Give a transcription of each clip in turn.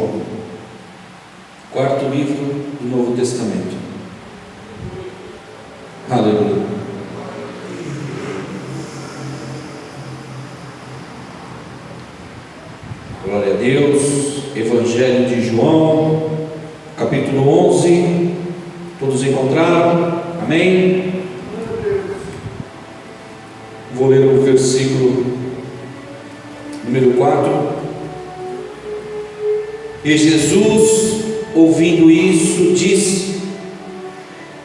João, quarto livro do Novo Testamento. Aleluia. Glória a Deus. Evangelho de João, capítulo 11. Todos encontraram? Amém? Vou ler o versículo número 4. E Jesus, ouvindo isso, disse: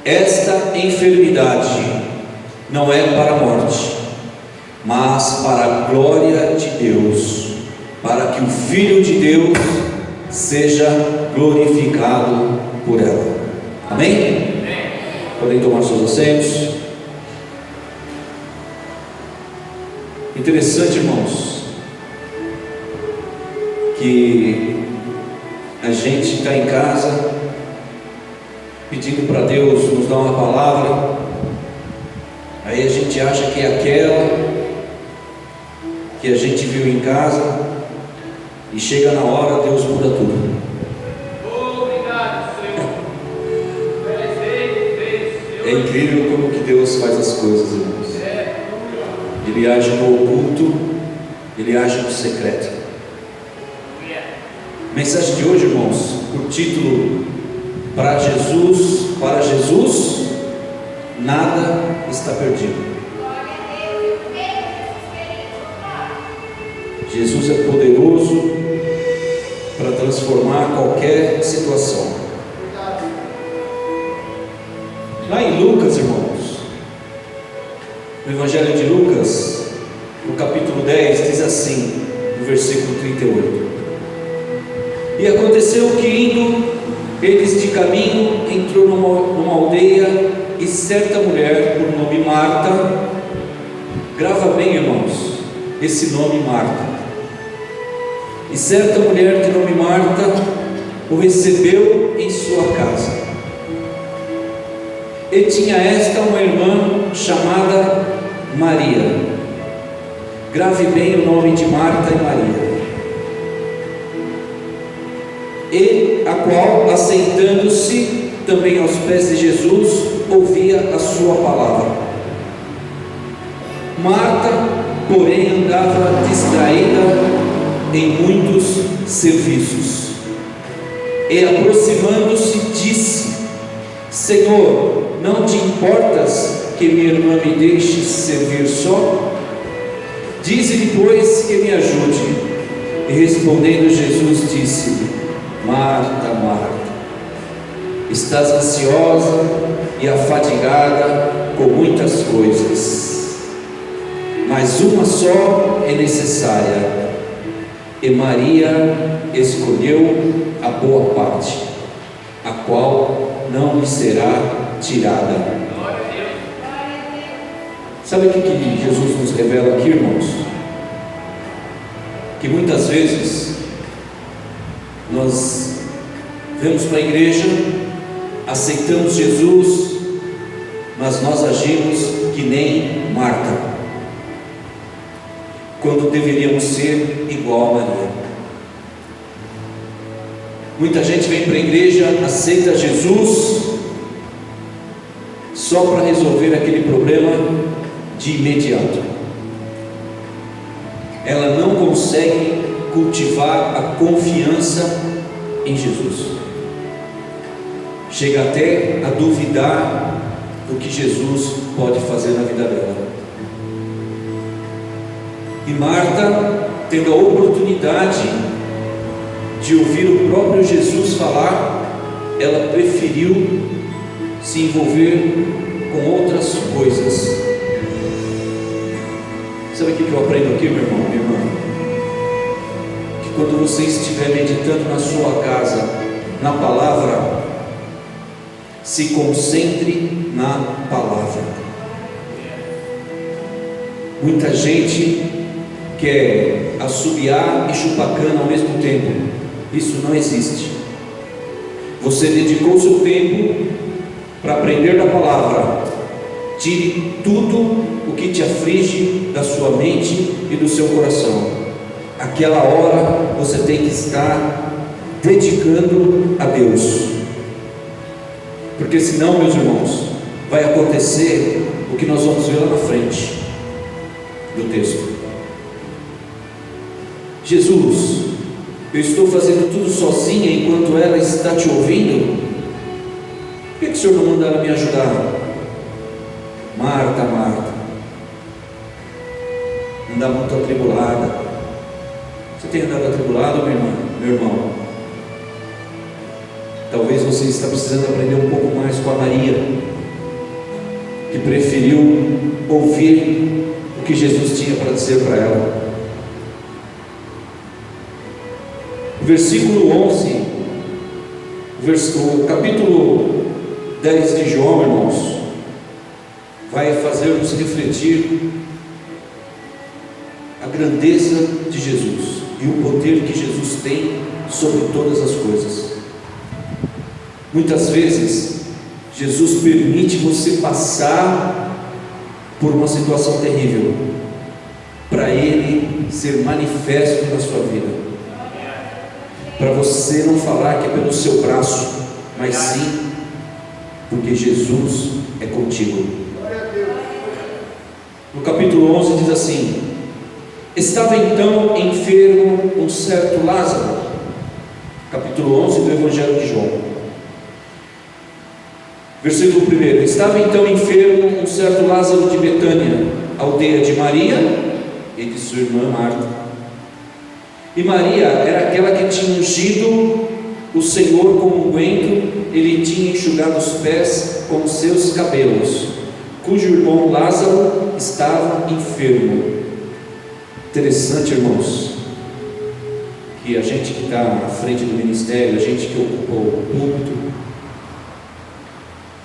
esta enfermidade não é para a morte, mas para a glória de Deus, para que o Filho de Deus seja glorificado por ela. Amém? Podem tomar seus assentos. Interessante, irmãos, que a gente está em casa pedindo para Deus nos dar uma palavra, aí a gente acha que é aquela que a gente viu em casa, e chega na hora, Deus muda tudo. Obrigado, Senhor. É incrível como que Deus faz as coisas, irmãos. Ele age no oculto, Ele age no secreto. A mensagem de hoje, irmãos, o título: para Jesus, nada está perdido. Jesus é poderoso para transformar qualquer situação. Lá em Lucas, irmãos, no Evangelho de Lucas, no capítulo 10, diz assim, no versículo 38: e aconteceu que, indo eles de caminho, entrou numa aldeia, e certa mulher, por nome Marta, grava bem, irmãos, esse nome Marta, e certa mulher de nome Marta o recebeu em sua casa. E tinha esta uma irmã chamada Maria. Grave bem o nome de Marta e Maria. E a qual, assentando-se também aos pés de Jesus, ouvia a sua palavra. Marta, porém, andava distraída em muitos serviços, e aproximando-se disse: Senhor, não te importas que minha irmã me deixe servir só? Dize-lhe, pois, que me ajude. E respondendo Jesus disse-lhe: Marta, Marta, estás ansiosa e afadigada com muitas coisas, mas uma só é necessária, e Maria escolheu a boa parte, a qual não lhe será tirada. Sabe o que Jesus nos revela aqui, irmãos? Que muitas vezes nós vamos para a igreja, aceitamos Jesus, mas nós agimos que nem Marta, quando deveríamos ser igual a Maria. Muita gente vem para a igreja, aceita Jesus só para resolver aquele problema de imediato. Ela não consegue cultivar a confiança em Jesus. Chega até a duvidar do que Jesus pode fazer na vida dela. E Marta, tendo a oportunidade de ouvir o próprio Jesus falar, ela preferiu se envolver com outras coisas. Sabe o que eu aprendo aqui, meu irmão, minha irmã? Que quando você estiver meditando na sua casa, na palavra, se concentre na palavra. Muita gente quer assobiar e chupar cana ao mesmo tempo. Isso não existe. Você dedicou seu tempo para aprender da palavra. Tire tudo o que te aflige da sua mente e do seu coração. Aquela hora você tem que estar dedicando a Deus. Porque senão, meus irmãos, vai acontecer o que nós vamos ver lá na frente do texto. Jesus, eu estou fazendo tudo sozinha enquanto ela está te ouvindo? Por que o Senhor não manda ela me ajudar? Marta, Marta, anda muito atribulada. Você tem andado atribulado, meu irmão? Talvez você está precisando aprender um pouco mais com a Maria, que preferiu ouvir o que Jesus tinha para dizer para ela. Versículo 11, o capítulo 10 de João, irmãos, vai fazer-nos refletir a grandeza de Jesus e o poder que Jesus tem sobre todas as coisas. Muitas vezes, Jesus permite você passar por uma situação terrível, para Ele ser manifesto na sua vida, para você não falar que é pelo seu braço, mas sim porque Jesus é contigo. No capítulo 11 diz assim: estava então enfermo um certo Lázaro. Capítulo 11 do Evangelho de João, versículo 1: estava então enfermo um certo Lázaro de Betânia, aldeia de Maria e de sua irmã Marta. E Maria era aquela que tinha ungido o Senhor com unguento, ele tinha enxugado os pés com os seus cabelos, cujo irmão Lázaro estava enfermo. Interessante, irmãos, que a gente que está à frente do ministério, a gente que ocupa o púlpito,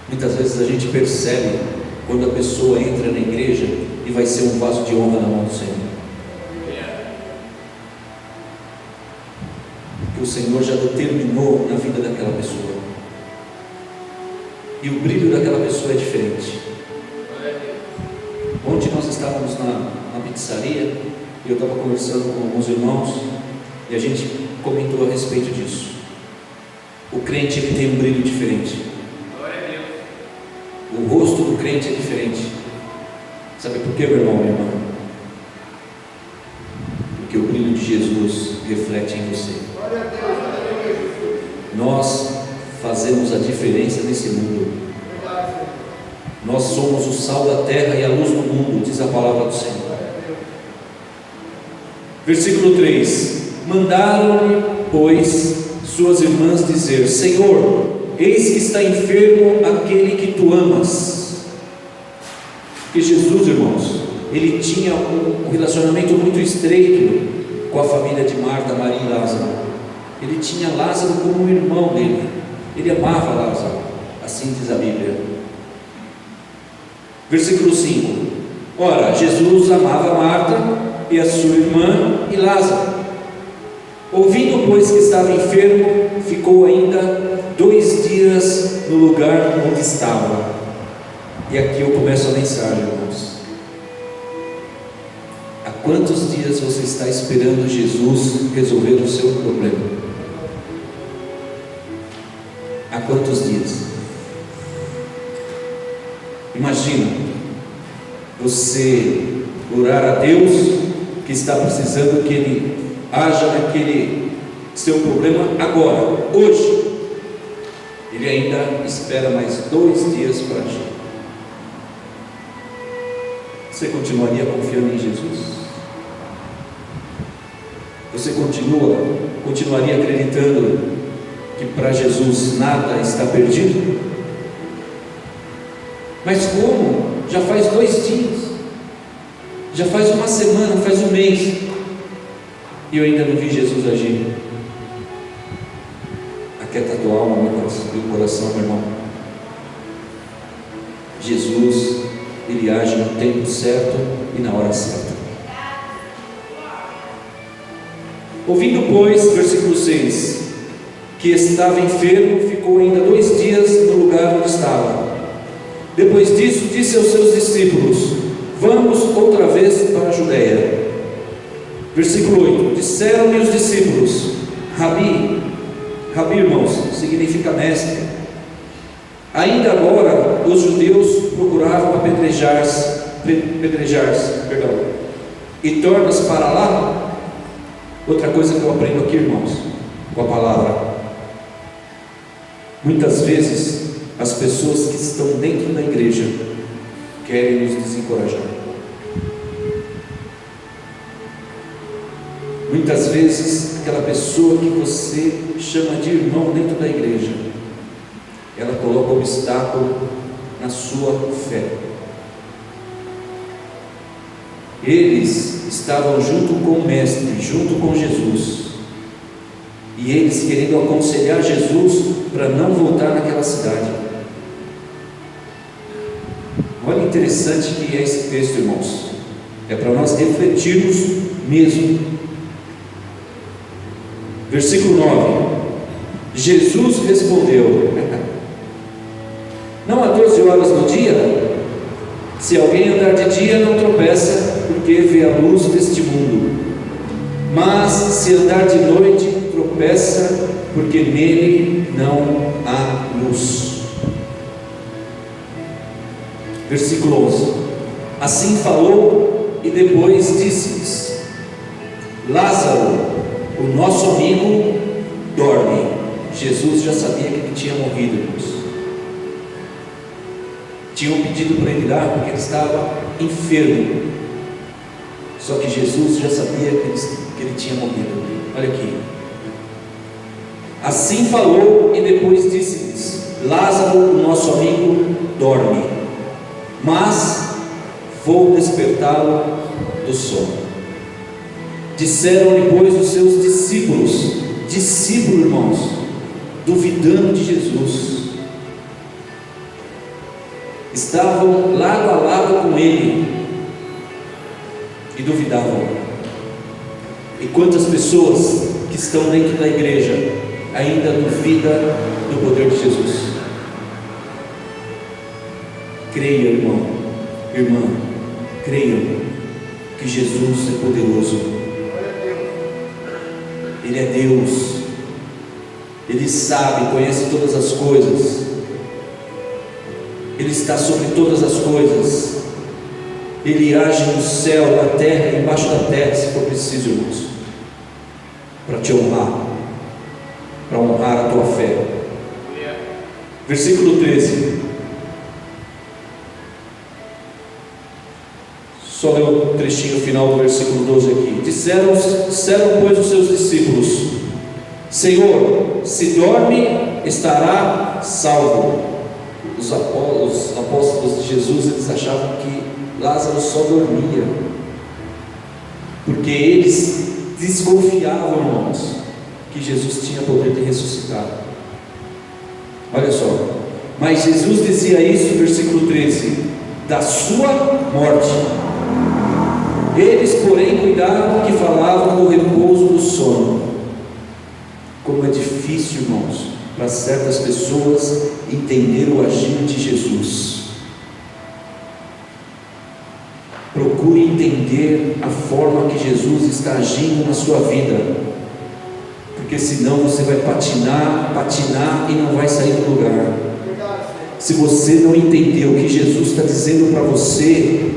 muitas vezes a gente percebe quando a pessoa entra na igreja e vai ser um vaso de honra na mão do Senhor. Que o Senhor já determinou na vida daquela pessoa, e o brilho daquela pessoa é diferente. Ontem nós estávamos na pizzaria e eu estava conversando com alguns irmãos e a gente comentou a respeito disso. O crente, ele tem um brilho diferente. O rosto do crente é diferente. Sabe por quê, meu irmão, minha irmã? Porque o brilho de Jesus reflete em você. Nós fazemos a diferença nesse mundo. Nós somos o sal da terra e a luz do mundo, diz a palavra do Senhor. Versículo 3: mandaram-lhe, pois, suas irmãs dizer: Senhor, eis que está enfermo aquele que tu amas. Porque Jesus, irmãos, ele tinha um relacionamento muito estreito com a família de Marta, Maria e Lázaro. Ele tinha Lázaro como um irmão dele, ele amava Lázaro, assim diz a Bíblia. Versículo 5: ora, Jesus amava Marta e a sua irmã e Lázaro. Ouvindo, pois, que estava enfermo, ficou ainda 2 dias no lugar onde estava. E aqui eu começo a mensagem, irmãos. Há quantos dias você está esperando Jesus resolver o seu problema? Há quantos dias? Imagina você orar a Deus que está precisando que Ele haja naquele seu problema agora, hoje. Ele ainda espera mais 2 dias para agir. Você continuaria confiando em Jesus? Você continuaria acreditando que para Jesus nada está perdido? Mas como? Já faz 2 dias, já faz uma semana, faz um mês, e eu ainda não vi Jesus agir. Aquieta a tua alma, meu coração, meu irmão. Jesus, Ele age no tempo certo e na hora certa. Ouvindo, pois, versículo 6, que estava enfermo, ficou ainda 2 dias no lugar onde estava. Depois disso, disse aos seus discípulos: vamos outra vez para a Judeia. Versículo 8: disseram-lhe os discípulos: Rabi, Rabi, irmãos, significa mestre. Ainda agora os judeus procuravam apedrejar-se, e tornas para lá. Outra coisa que eu aprendo aqui, irmãos, com a palavra: muitas vezes as pessoas que estão dentro da igreja querem nos desencorajar. Muitas vezes aquela pessoa que você chama de irmão dentro da igreja, ela coloca obstáculo na sua fé. Eles estavam junto com o Mestre, junto com Jesus, e eles querendo aconselhar Jesus para não voltar naquela cidade. Olha interessante que é esse texto, irmãos. É para nós refletirmos mesmo. Versículo 9: Jesus respondeu: não há 12 horas no dia? Se alguém andar de dia, não tropeça, porque vê a luz deste mundo. Mas se andar de noite, tropeça, porque nele não há luz. Versículo 11: assim falou e depois disse-lhes: Lázaro, o nosso amigo, dorme. Jesus já sabia que ele tinha morrido, irmãos. Tinham pedido para ele ir lá porque ele estava enfermo. Só que Jesus já sabia que ele tinha morrido. Olha aqui. Assim falou e depois disse-lhes: Lázaro, o nosso amigo, dorme, mas vou despertá-lo do sono. Disseram-lhe, pois, os seus discípulos, irmãos, duvidando de Jesus, estavam lado a lado com ele e duvidavam. E quantas pessoas que estão dentro da igreja ainda duvidam do poder de Jesus? Creia, irmão, irmã, creiam que Jesus é poderoso. Ele é Deus. Ele sabe, conhece todas as coisas. Ele está sobre todas as coisas. Ele age no céu, na terra e embaixo da terra, se for preciso, irmãos, para te honrar, para honrar a tua fé. Versículo 13. Só ler o trechinho final do versículo 12 aqui. Disseram, pois, os seus discípulos: Senhor, se dorme, estará salvo. Os apóstolos de Jesus, eles achavam que Lázaro só dormia, porque eles desconfiavam, irmãos, que Jesus tinha poder de ressuscitar. Olha só, mas Jesus dizia isso, versículo 13, da sua morte. Eles, porém, cuidavam que falavam do repouso do sono. Como é difícil, irmãos, para certas pessoas entender o agir de Jesus. Procure entender a forma que Jesus está agindo na sua vida, porque senão você vai patinar e não vai sair do lugar. Se você não entender o que Jesus está dizendo para você,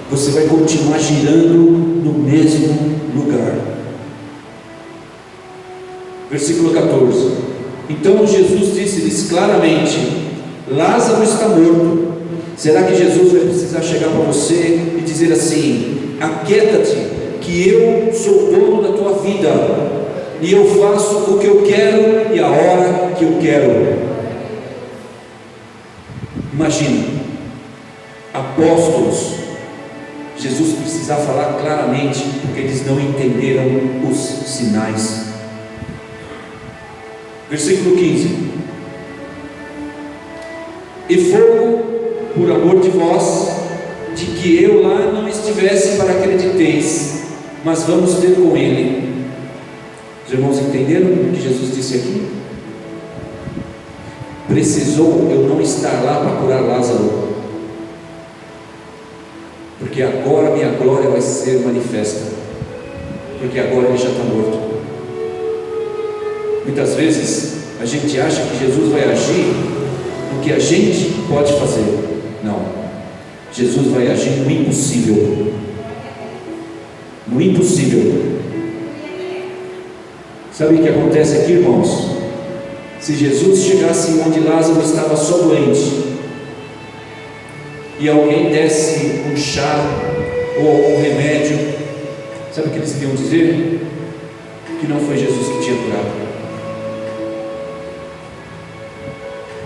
você vai continuar girando no mesmo lugar. Versículo 14: então Jesus disse-lhes claramente: Lázaro está morto. Será que Jesus vai precisar chegar para você e dizer assim: aquieta-te, que eu sou dono da tua vida, e eu faço o que eu quero e a hora que eu quero? Imagina, apóstolos, Jesus precisava falar claramente, porque eles não entenderam os sinais. Versículo 15: e fogo por amor de vós, de que eu lá não estivesse, para acrediteis, mas vamos ter com ele. Os irmãos entenderam o que Jesus disse aqui? Precisou eu não estar lá para curar Lázaro, porque agora minha glória vai ser manifesta, porque agora ele já está morto. Muitas vezes a gente acha que Jesus vai agir no que a gente pode fazer. Não, Jesus vai agir no impossível. No impossível. Sabe o que acontece aqui, irmãos? Se Jesus chegasse onde Lázaro estava só doente, e alguém desse um chá ou algum remédio, sabe o que eles iriam dizer? Que não foi Jesus que tinha curado,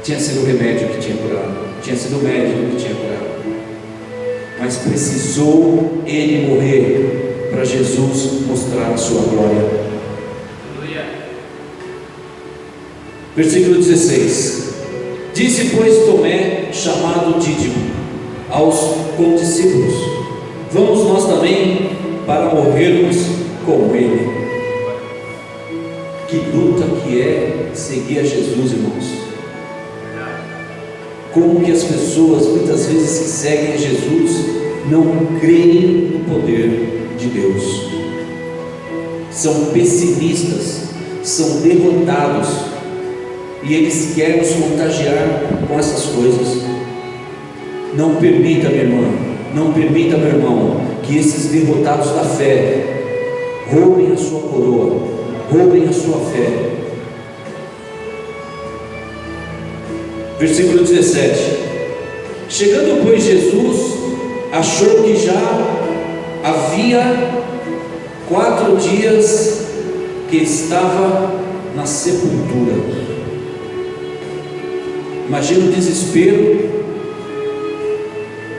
tinha sido o remédio que tinha curado, tinha sido o médico que tinha curado, mas precisou ele morrer para Jesus mostrar a sua glória. Versículo 16: Disse, pois, Tomé, chamado Dídimo, aos condiscípulos: vamos nós também para morrermos com ele. Que luta que é seguir a Jesus, irmãos. Como que as pessoas muitas vezes que seguem a Jesus não creem no poder de Deus, são pessimistas, são derrotados, e eles querem nos contagiar com essas coisas. Não permita, minha irmã, não permita, meu irmão, que esses derrotados da fé roubem a sua coroa, roubem a sua fé. Versículo 17: Chegando, pois, Jesus, achou que já havia 4 dias que estava na sepultura. Imagina o desespero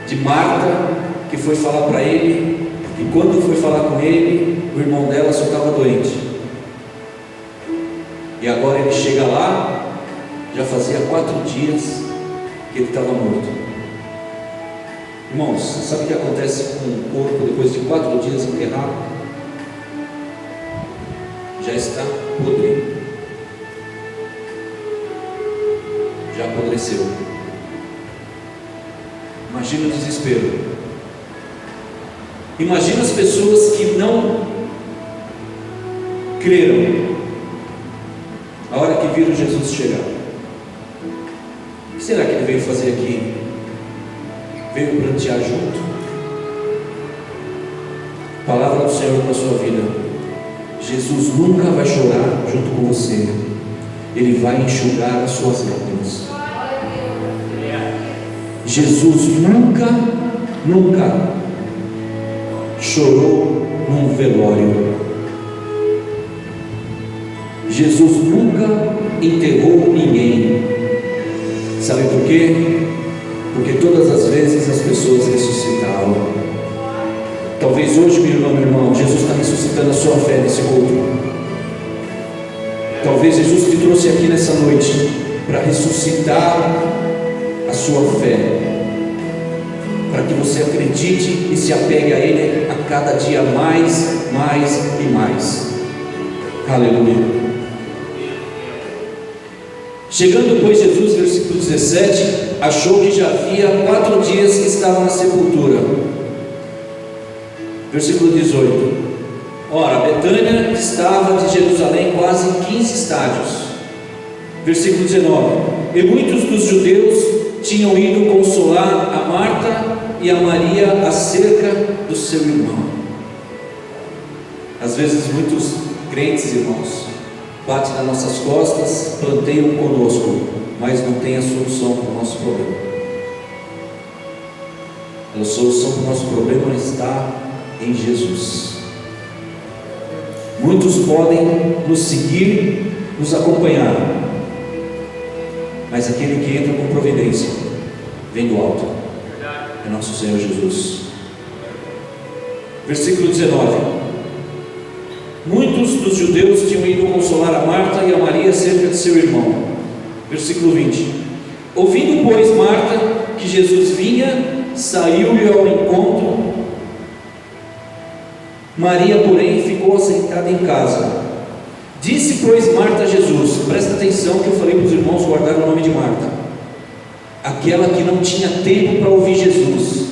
de Marta, que foi falar para ele, e quando foi falar com ele, o irmão dela só estava doente, e agora ele chega lá, já fazia 4 dias que ele estava morto. Irmãos, sabe o que acontece com o corpo depois de 4 dias enterrado? Já está podre, já apodreceu. Imagina o desespero. Imagina as pessoas que não creram a hora que viram Jesus chegar. O que será que ele veio fazer aqui? Veio prantear junto? Palavra do Senhor para a sua vida: Jesus nunca vai chorar junto com você, Ele vai enxugar as suas lágrimas. Jesus nunca chorou num velório. Jesus nunca enterrou ninguém. Sabe por quê? Porque todas as vezes as pessoas ressuscitaram. Talvez hoje, minha irmã, meu irmão, Jesus está ressuscitando a sua fé nesse culto. Talvez Jesus te trouxe aqui nessa noite para ressuscitar a sua fé, para que você acredite e se apegue a Ele a cada dia mais e mais. Aleluia. Chegando, pois, Jesus, versículo 17, achou que já havia 4 dias que estava na sepultura. Versículo 18: Ora, Betânia estava de Jerusalém quase 15 estádios. Versículo 19: E muitos dos judeus tinham ido consolar a Marta e a Maria acerca do seu irmão. Às vezes muitos crentes, irmãos, batem nas nossas costas, planteiam conosco, mas não tem a solução para o nosso problema. A solução para o nosso problema está em Jesus. Muitos podem nos seguir, nos acompanhar, mas aquele que entra com providência vem do alto, é nosso Senhor Jesus. Versículo 19: Muitos dos judeus tinham ido consolar a Marta e a Maria acerca de seu irmão. Versículo 20: Ouvindo, pois, Marta que Jesus vinha, saiu-lhe ao encontro. Maria, porém, ficou assentada em casa. Disse, pois, Marta a Jesus, presta atenção que eu falei para os irmãos guardar o nome de Marta, aquela que não tinha tempo para ouvir Jesus.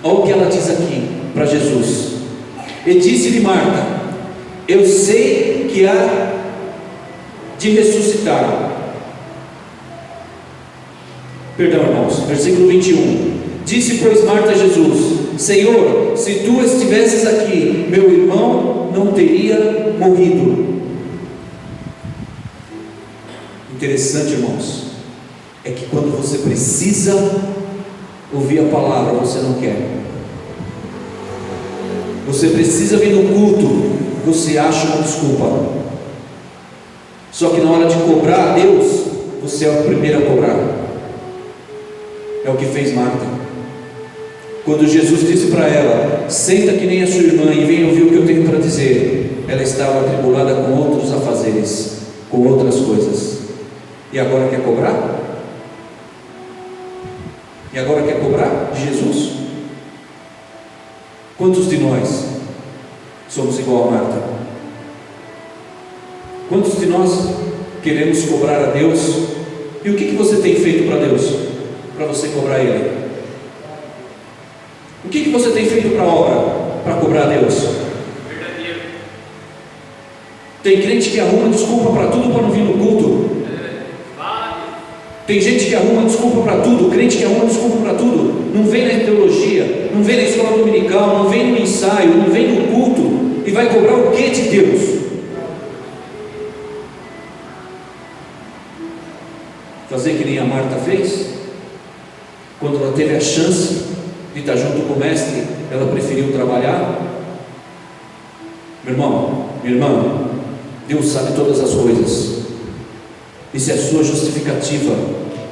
Olha o que ela diz aqui para Jesus: E disse-lhe Marta: Eu sei que há de ressuscitar. Perdão, irmãos, versículo 21. Disse, pois, Marta a Jesus: Senhor, se tu estivesses aqui, meu irmão não teria morrido. Interessante, irmãos, é que quando você precisa ouvir a palavra, você não quer. Você precisa vir no culto, você acha uma desculpa. Só que na hora de cobrar a Deus, você é o primeiro a cobrar. É o que fez Marta. Quando Jesus disse para ela: senta que nem a sua irmã e vem ouvir o que eu tenho para dizer, ela estava atribulada com outros afazeres, com outras coisas. E agora quer cobrar? E agora quer cobrar de Jesus? Quantos de nós somos igual a Marta? Quantos de nós queremos cobrar a Deus? E o que você tem feito para Deus? Para você cobrar Ele? O que você tem feito para a obra? Para cobrar a Deus? Verdadeiro. Tem crente que arruma desculpa para tudo para não vir no culto. Tem gente que arruma desculpa para tudo, crente que arruma desculpa para tudo, não vem na teologia, não vem na escola dominical, não vem no ensaio, não vem no culto, e vai cobrar o que de Deus? Fazer que nem a Marta fez? Quando ela teve a chance de estar junto com o mestre, ela preferiu trabalhar? Meu irmão, minha irmã, Deus sabe todas as coisas. E se a sua justificativa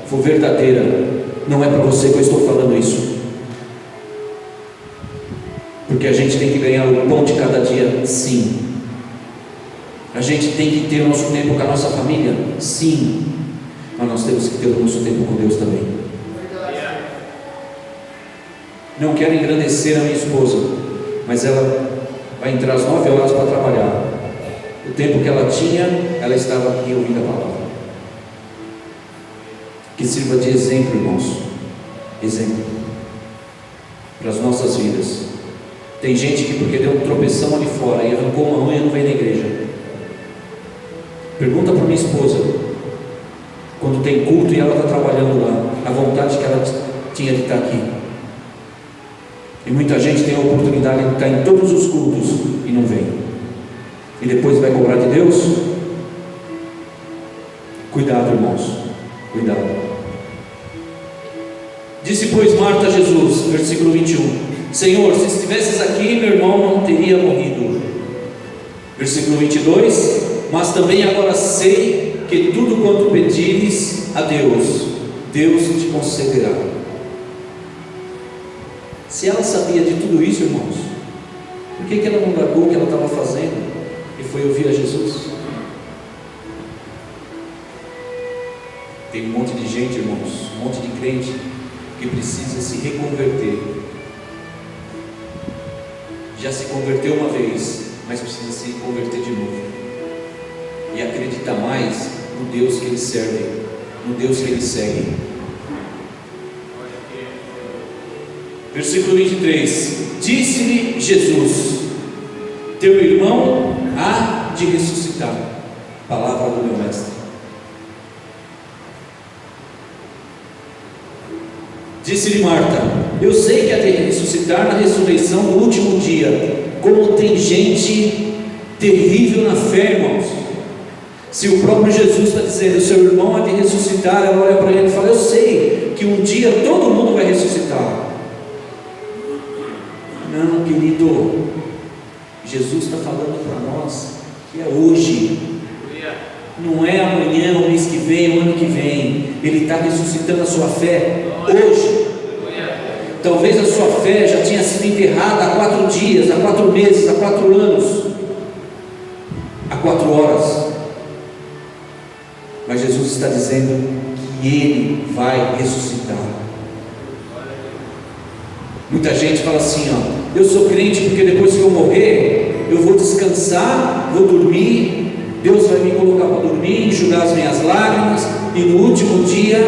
for verdadeira, não é para você que eu estou falando isso, porque a gente tem que ganhar o pão de cada dia, sim. A gente tem que ter o nosso tempo com a nossa família, sim. Mas nós temos que ter o nosso tempo com Deus também. Não quero engrandecer a minha esposa, mas ela vai entrar às 9 horas para trabalhar. O tempo que ela tinha, ela estava aqui ouvindo a palavra. Que sirva de exemplo, irmãos, exemplo para as nossas vidas. Tem gente que porque deu um tropeção ali fora e arrancou uma unha, não vem na igreja. Pergunta para minha esposa, quando tem culto e ela está trabalhando lá, a vontade que ela tinha de estar aqui. E muita gente tem a oportunidade de estar em todos os cultos e não vem, e depois vai cobrar de Deus. Cuidado, irmãos, cuidado. Disse, pois, Marta a Jesus, versículo 21, Senhor, se estivesses aqui, meu irmão não teria morrido. Versículo 22, mas também agora sei que tudo quanto pedires a Deus, Deus te concederá. Se ela sabia de tudo isso, irmãos, por que ela não largou o que ela estava fazendo e foi ouvir a Jesus? Tem um monte de gente, irmãos, um monte de crente que precisa se reconverter. Já se converteu uma vez, mas precisa se converter de novo e acreditar mais no Deus que ele serve, no Deus que ele segue. Versículo 23, disse-lhe Jesus: teu irmão há de ressuscitar. Palavra do meu mestre. Disse-lhe Marta: eu sei que há de ressuscitar na ressurreição no último dia. Como tem gente terrível na fé, irmãos. Se o próprio Jesus está dizendo, seu irmão há de ressuscitar, ela olha para ele e fala: eu sei que um dia todo mundo vai ressuscitar. Não, querido, Jesus está falando para nós que é hoje, não é amanhã, o mês que vem, o ano que vem. Ele está ressuscitando a sua fé hoje. Talvez a sua fé já tinha sido enterrada há 4 dias, há 4 meses, há 4 anos, há 4 horas. Mas Jesus está dizendo que Ele vai ressuscitar. Muita gente fala assim, ó, eu sou crente porque depois que eu morrer, eu vou descansar, vou dormir, Deus vai me colocar para dormir, enxugar as minhas lágrimas, e no último dia,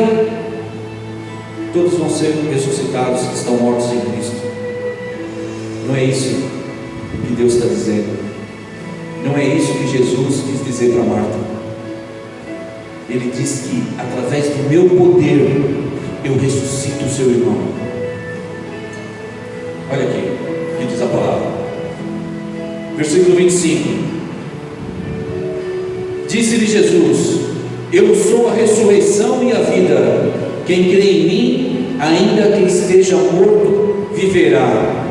todos vão ser ressuscitados que estão mortos em Cristo. Não é isso que Deus está dizendo. Não é isso que Jesus quis dizer para Marta. Ele diz que através do meu poder eu ressuscito o seu irmão. Olha aqui o que diz a palavra, versículo 25: disse-lhe Jesus: eu sou a ressurreição e a vida, quem crê em mim, ainda que esteja morto, viverá.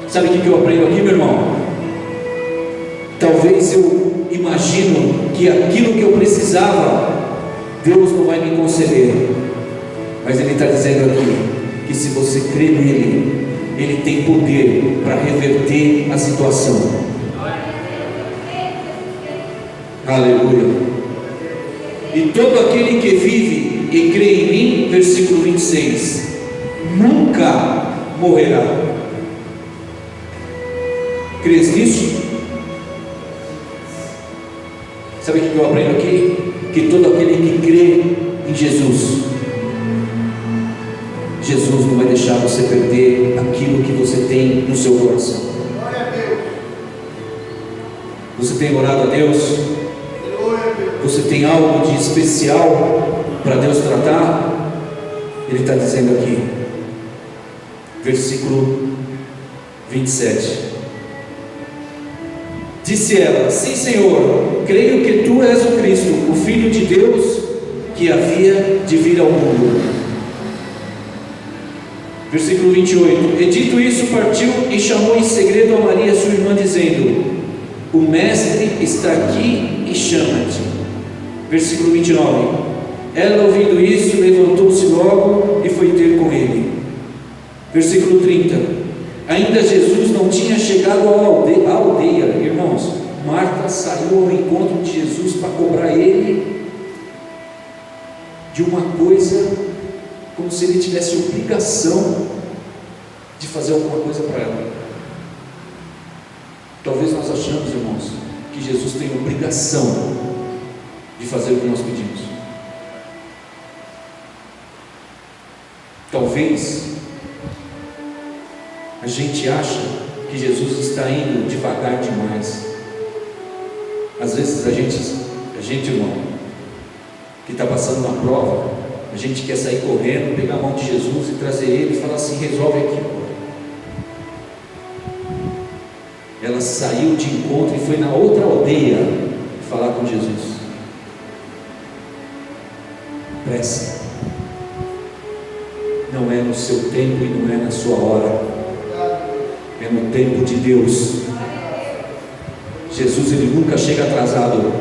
Sabe o que eu aprendo aqui, meu irmão? Talvez eu imagino que aquilo que eu precisava, Deus não vai me conceder, mas Ele está dizendo aqui, que se você crê nele, Ele tem poder para reverter a situação. Aleluia. E todo aquele que vive e crê em mim, versículo 26, nunca morrerá. Crês nisso? Sabe o que eu aprendo aqui? Que todo aquele que crê em Jesus, Jesus não vai deixar você perder aquilo que você tem no seu coração. Você tem orado a Deus? Você tem algo de especial para Deus tratar? Ele está dizendo aqui, versículo 27. Disse ela: sim, Senhor, creio que Tu és o Cristo, o Filho de Deus, que havia de vir ao mundo. Versículo 28. E dito isso, partiu e chamou em segredo a Maria, sua irmã, dizendo: o Mestre está aqui e chama-te. Versículo 29. Ela, ouvindo isso, levantou-se logo e foi ter com ele. Versículo 30. Ainda Jesus não tinha chegado à aldeia, irmãos. Marta saiu ao encontro de Jesus para cobrar ele de uma coisa, como se ele tivesse obrigação de fazer alguma coisa para ela. Talvez nós achamos, irmãos, que Jesus tem obrigação de fazer o que nós pedimos. Talvez a gente acha que Jesus está indo devagar demais. Às vezes a gente, irmão, que está passando uma prova, a gente quer sair correndo, pegar a mão de Jesus e trazer ele e falar assim: resolve aqui. Ela saiu de encontro e foi na outra aldeia falar com Jesus. Pressa. Não é no seu tempo e não é na sua hora. É no tempo de Deus. Jesus, ele nunca chega atrasado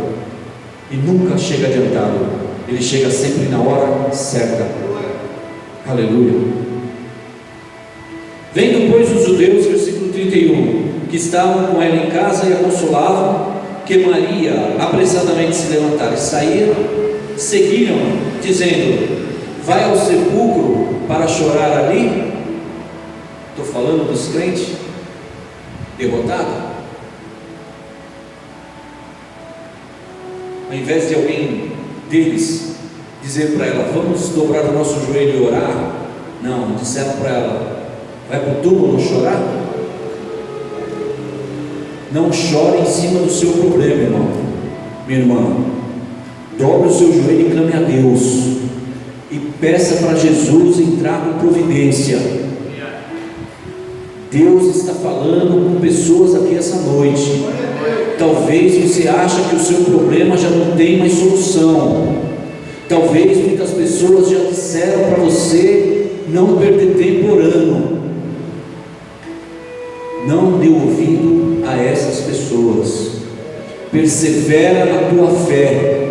e nunca chega adiantado. Ele chega sempre na hora certa. Aleluia. Vendo, pois, os judeus, versículo 31, que estavam com ela em casa e a consolavam, que Maria apressadamente se levantara e saíram, seguiram, dizendo: vai ao sepulcro para chorar ali. Estou falando dos crentes derrotados. Ao invés de alguém deles dizer para ela: vamos dobrar o nosso joelho e orar, não, disseram para ela: vai para o túmulo chorar. Não chore em cima do seu problema, irmão. Minha irmã, dobre o seu joelho e clame a Deus e peça para Jesus entrar com providência. Deus está falando com pessoas aqui essa noite. Talvez você ache que o seu problema já não tem mais solução. Talvez muitas pessoas já disseram para você não perder tempo orando. Não dê ouvido a essas pessoas. Persevera na tua fé.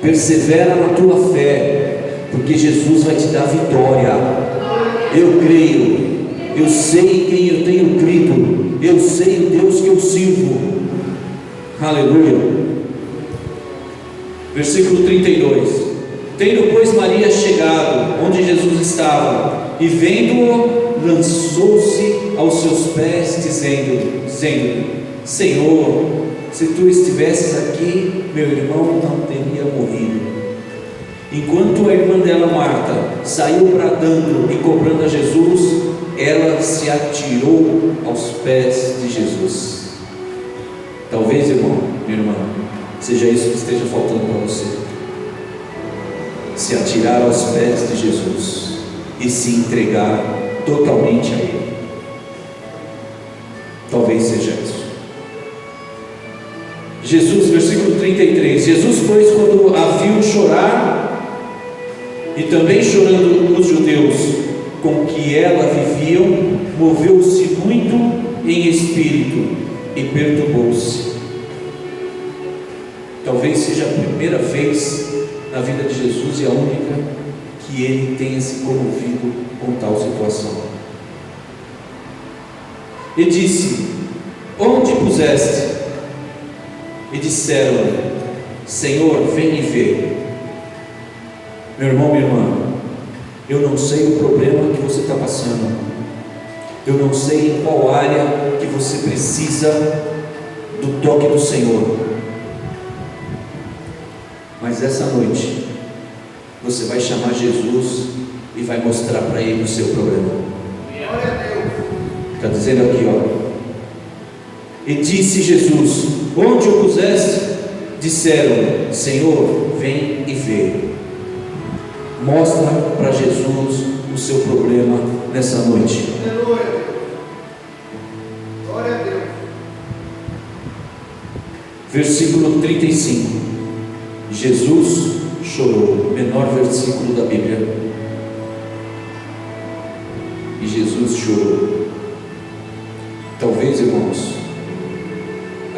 Persevera na tua fé, porque Jesus vai te dar vitória. Eu creio. Eu sei quem eu tenho crido. Eu sei o Deus que eu sirvo. Aleluia. Versículo 32. Tendo, pois, Maria chegado onde Jesus estava, e vendo-o, lançou-se aos seus pés, dizendo: Senhor, se tu estivesses aqui, meu irmão não teria morrido. Enquanto a irmã dela, Marta, saiu bradando e cobrando a Jesus, ela se atirou aos pés de Jesus. Talvez, irmão, minha irmã, seja isso que esteja faltando para você. se atirar aos pés de Jesus e se entregar totalmente a Ele. Talvez seja isso. Jesus, versículo 33, Jesus, pois, quando a viu chorar, e também chorando os judeus com que ela viviam, moveu-se muito em espírito e perturbou-se. Talvez seja a primeira vez na vida de Jesus e a única que ele tenha se comovido com tal situação. E disse: onde puseste? E disseram: Senhor, vem e vê. Meu irmão, minha irmã, eu não sei o problema que você está passando, eu não sei em qual área que você precisa do toque do Senhor, mas essa noite você vai chamar Jesus e vai mostrar para Ele o seu problema. Está dizendo aqui, ó. E disse Jesus: onde o puseste? Disseram: Senhor, vem e vê. Mostra para Jesus o seu problema nessa noite. Aleluia. Glória a Deus. Versículo 35. Jesus chorou. Menor versículo da Bíblia. E Jesus chorou. Talvez, irmãos,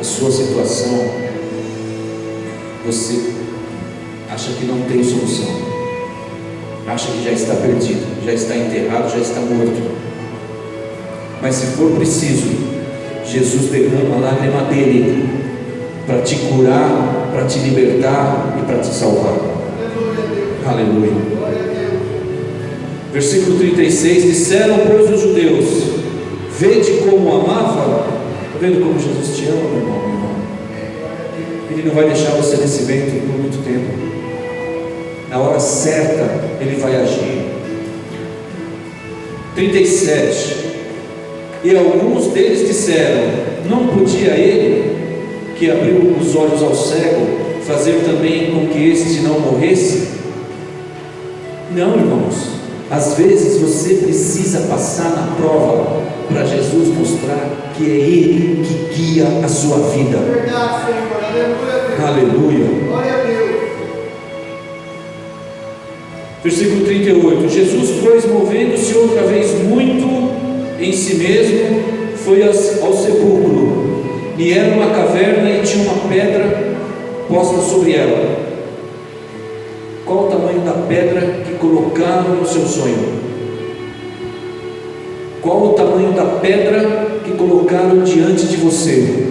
a sua situação, você acha que não tem solução, acha que já está perdido, já está enterrado, já está morto. Mas se for preciso, Jesus derrama a lágrima dele para te curar, para te libertar e para te salvar. Aleluia. Versículo 36. Disseram, pois, os judeus: vede como amava. Está vendo como Jesus te ama, meu irmão, minha irmã? Ele não vai deixar você nesse ventre por muito tempo. Na hora certa Ele vai agir. 37. E alguns deles disseram: não podia Ele, que abriu os olhos ao cego, fazer também com que este não morresse? Não, irmãos. Às vezes você precisa passar na prova para Jesus mostrar que é Ele que guia a sua vida. Verdade, Senhor. Aleluia. Aleluia. Glória a Deus. Versículo 38. Jesus, pois, movendo-se outra vez muito em si mesmo, foi ao sepulcro. E era uma caverna e tinha uma pedra posta sobre ela. Qual o tamanho da pedra que colocaram no seu sonho? Qual o tamanho da pedra que colocaram diante de você?